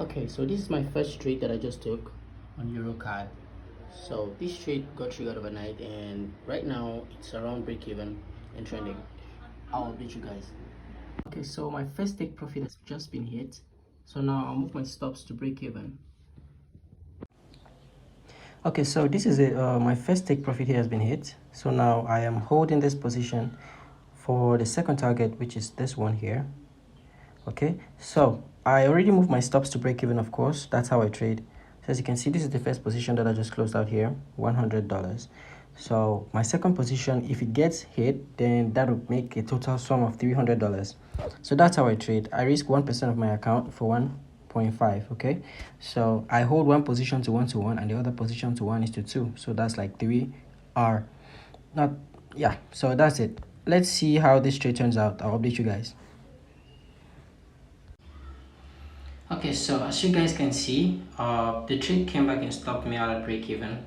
Okay, so this is my first trade that I just took on Euro card. So this trade got triggered overnight, and right now it's around break even and trending. I'll update you guys. Okay, so my first take profit has just been hit. So now I'll move my stops to break even. Okay, so this is it. My first take profit here has been hit. So now I am holding this position for the second target, which is this one here. Okay, so I already moved my stops to break even, of course. That's how I trade. So as you can see, this is the first position that I just closed out here, $100. So my second position, if it gets hit, then that would make a total sum of $300. So that's how I trade. I risk 1% of my account for 1.5. Okay, so I hold one position to 1 and the other position to 1:2. So that's like 3R. Not, yeah, so that's it. Let's see how this trade turns out. I'll update you guys. Okay, so as you guys can see, the trade came back and stopped me out at break even.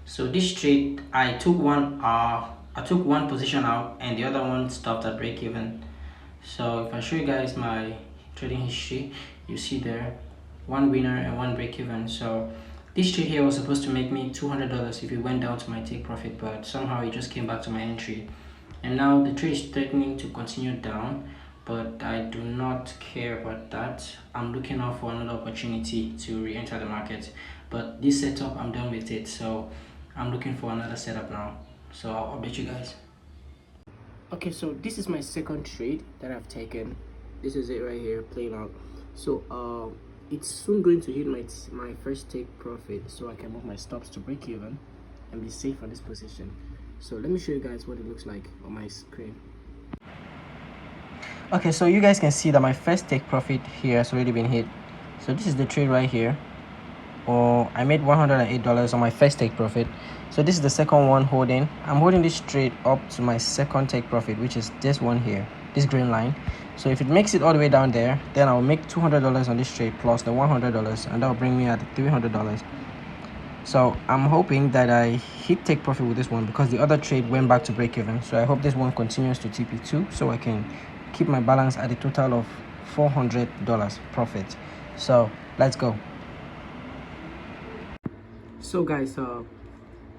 So this trade, I took one position out and the other one stopped at break even. So if I show you guys my trading history, you see there one winner and one break even. So this trade here was supposed to make me $200 if it went down to my take profit, but somehow it just came back to my entry. And now the trade is threatening to continue down, but I do not care about that. I'm looking out for another opportunity to re-enter the market, but this setup, I'm done with it, so I'm looking for another setup now. So I'll update you guys. Okay, so this is my second trade that I've taken. This is it right here playing out. So it's soon going to hit my first take profit, so I can move my stops to break even and be safe on this position. So let me show you guys what it looks like on my screen. Okay, so you guys can see that my first take profit here has already been hit. So this is the trade right here. I made $108 on my first take profit. So this is the second one holding. I'm holding this trade up to my second take profit, which is this one here, this green line. So if it makes it all the way down there, then I'll make $200 on this trade plus the $100, and that'll bring me at $300. So I'm hoping that I hit take profit with this one because the other trade went back to break even. So I hope this one continues to TP2 so I can keep my balance at a total of $400 profit. So let's go. So guys,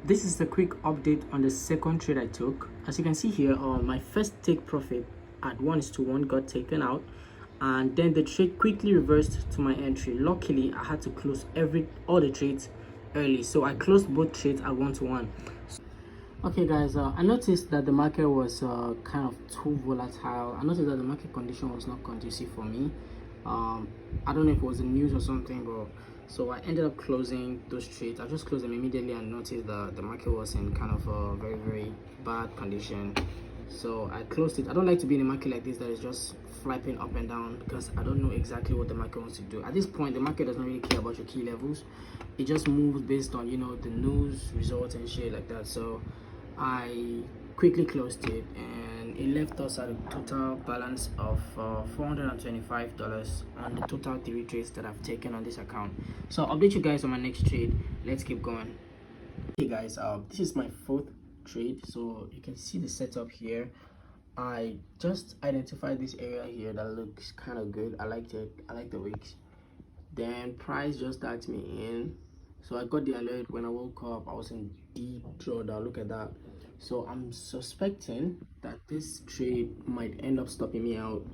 this is a quick update on the second trade I took. As you can see here, my first take profit at 1:1 got taken out, and then the trade quickly reversed to my entry. Luckily, I had to close all the trades early, so I closed both trades at 1:1. Okay guys, I noticed that the market was kind of too volatile. I noticed that the market condition was not conducive for me. I don't know if it was the news or something, but so I ended up closing those trades. I just closed them immediately and noticed that the market was in kind of a very, very bad condition. So I closed it. I don't like to be in a market like this that is just flipping up and down because I don't know exactly what the market wants to do. At this point, the market doesn't really care about your key levels. It just moves based on, you know, the news, results and shit like that. So I quickly closed it, and it left us at a total balance of $425 on the total 3 trades that I've taken on this account. So I'll update you guys on my next trade. Let's keep going. Hey guys, this is my 4th trade. So you can see the setup here. I just identified this area here that looks kind of good. I liked it. I like the wicks. Then price just dacked me in, so I got the alert when I woke up. I was in deep drawdown. Look at that. So I'm suspecting that this trade might end up stopping me out.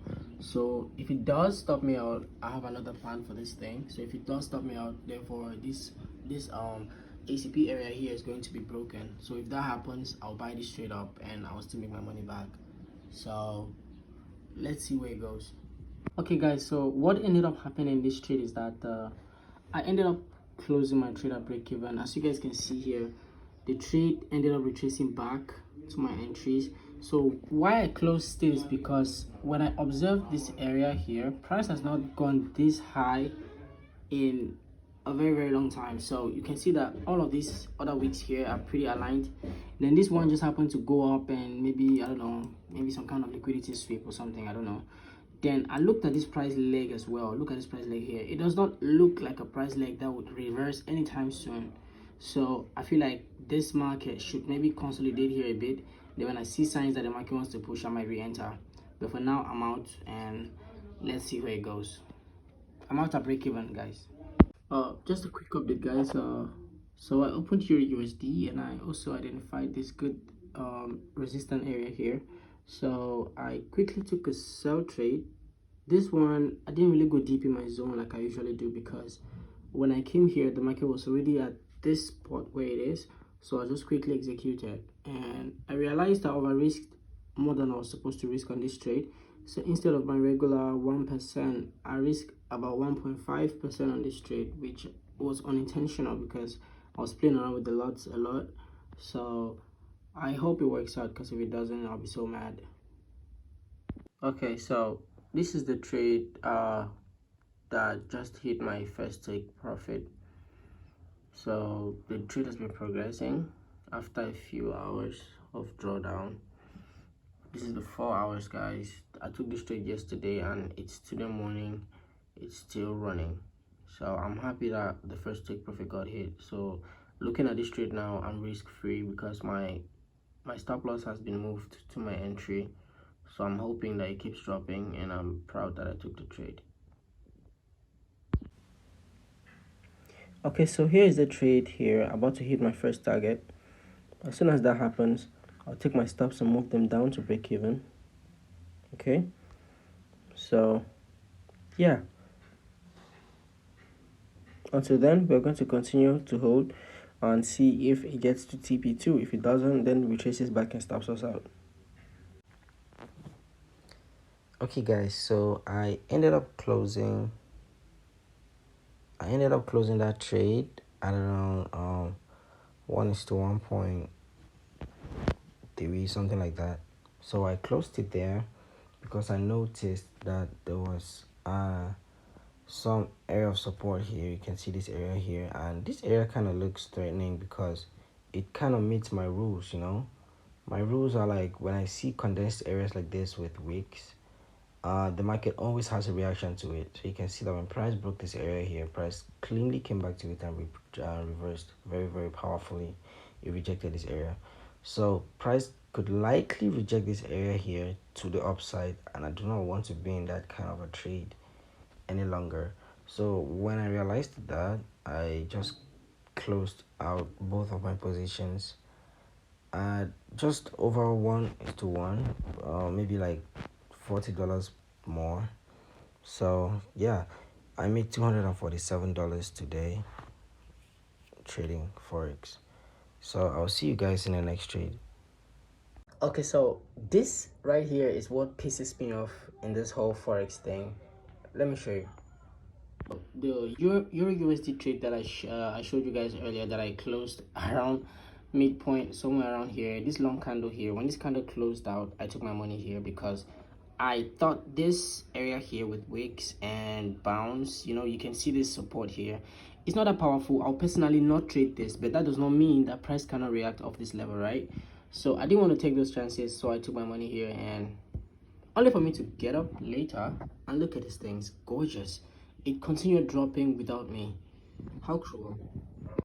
So if it does stop me out, I have another plan for this thing. So if it does stop me out, therefore this ACP area here is going to be broken. So if that happens, I'll buy this trade up and I'll still make my money back. So let's see where it goes. Okay guys, so what ended up happening in this trade is that I ended up closing my trade at break even. As you guys can see here, the trade ended up retracing back to my entries. So why I closed it is because when I observed this area here, price has not gone this high in a very, very long time. So you can see that all of these other wicks here are pretty aligned. Then this one just happened to go up, and maybe, I don't know, maybe some kind of liquidity sweep or something, I don't know. Then I looked at this price leg as well. Look at this price leg here. It does not look like a price leg that would reverse anytime soon. So I feel like this market should maybe consolidate here a bit. Then when I see signs that the market wants to push, I might re-enter. But for now, I'm out, and let's see where it goes. I'm out at break even, guys. Just a quick update, guys. So I opened here USD, and I also identified this good resistant area here. So I quickly took a sell trade. This one I didn't really go deep in my zone like I usually do, because when I came here the market was already at this spot where it is. So I just quickly executed, and I realized I over risked more than I was supposed to risk on this trade. So instead of my regular 1%, I risked about 1.5% on this trade, which was unintentional because I was playing around with the lots a lot. So I hope it works out, because if it doesn't, I'll be so mad. Okay, so this is the trade that just hit my first take profit. So the trade has been progressing after a few hours of drawdown. This is the 4 hours, guys. I took this trade yesterday and it's today morning, it's still running. So I'm happy that the first take profit got hit. So looking at this trade now, I'm risk free because my stop loss has been moved to my entry. So I'm hoping that it keeps dropping, and I'm proud that I took the trade. Okay, so here is the trade here, about to hit my first target. As soon as that happens, I'll take my stops and move them down to break even. Okay, so yeah, until then we're going to continue to hold and see if it gets to TP2. If it doesn't, then we traces back and stops us out. Okay guys, so I ended up closing that trade at around 1:1.3, something like that. So I closed it there because I noticed that there was some area of support here. You can see this area here, and this area kind of looks threatening because it kind of meets my rules. My rules are like, when I see condensed areas like this with wicks, the market always has a reaction to it. So you can see that when price broke this area here, price cleanly came back to it and reversed very, very powerfully. It rejected this area. So price could likely reject this area here to the upside, and I do not want to be in that kind of a trade any longer. So when I realized that, I just closed out both of my positions at just over 1:1, maybe like $40 more. So yeah, I made $247 today trading forex. So I'll see you guys in the next trade. Okay, so this right here is what pisses me off in this whole forex thing. Let me show you. The Euro USD trade that I showed you guys earlier, that I closed around midpoint, somewhere around here, this long candle here. When this candle closed out, I took my money here because I thought this area here with wicks and bounce, you can see this support here, it's not that powerful. I'll personally not trade this, but that does not mean that price cannot react off this level, right? So I didn't want to take those chances, so I took my money here, and only for me to get up later and look at these things. Gorgeous. It continued dropping without me. How cruel.